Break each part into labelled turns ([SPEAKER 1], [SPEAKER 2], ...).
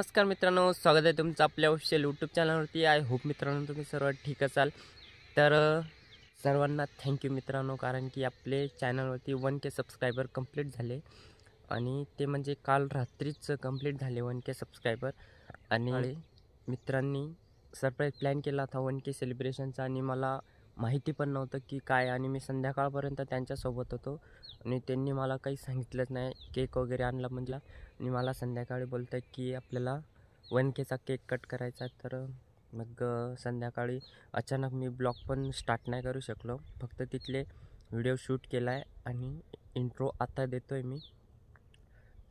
[SPEAKER 1] नमस्कार मित्रांनो, स्वागत आहे तुमचं आपल्या ऑफिशियल यूट्यूब चॅनलवरती. आय होप मित्रांनो तुम्ही सर्व ठीक असाल. तर सर्वांना थँक्यू मित्रांनो, कारण की आपले चॅनलवरती 1K सबस्क्रायबर कंप्लीट झाले आणि ते म्हणजे काल रात्रीच कंप्लीट झाले 1K सबस्क्रायबर. आणि मित्रांनी सरप्राईज प्लॅन केला होता 1K सेलिब्रेशनचा आणि मला माहिती पण नव्हतं की काय, आणि मी संध्याकाळपर्यंत त्यांच्यासोबत होतो आणि त्यांनी मला काही सांगितलंच नाही. केक वगैरे आणला म्हणजे, आणि मला संध्याकाळी बोलत आहे की आपल्याला 1Kचा केक कट करायचा. तर मग संध्याकाळी अचानक मी ब्लॉग पण स्टार्ट नाही करू शकलो, फक्त तिथले व्हिडिओ शूट केला आहे आणि इंट्रो आता देतो आहे मी.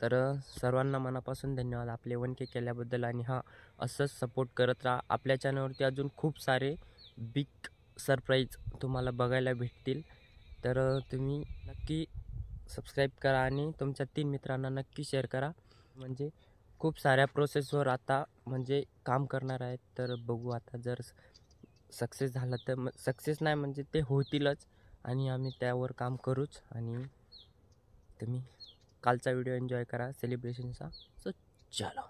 [SPEAKER 1] तर सर्वांना मनापासून धन्यवाद आपले 1K केल्याबद्दल. आणि हां, असंच सपोर्ट करत राहा. आपल्या चॅनलवरती अजून खूप सारे बिग सरप्राईज तुम्हाला बघायला भेटतील. तर तुम्ही नक्की सबस्क्राईब करा आणि तुमच्या 3 मित्रांना नक्की शेअर करा. म्हणजे खूप साऱ्या प्रोसेसवर आता म्हणजे काम करणार आहेत. तर बघू आता, जर सक्सेस झाला तर सक्सेस नाही म्हणजे ते होतीलच आणि आम्ही त्यावर काम करूच. आणि तुम्ही कालचा व्हिडिओ एन्जॉय करा सेलिब्रेशनचा. सो चलो.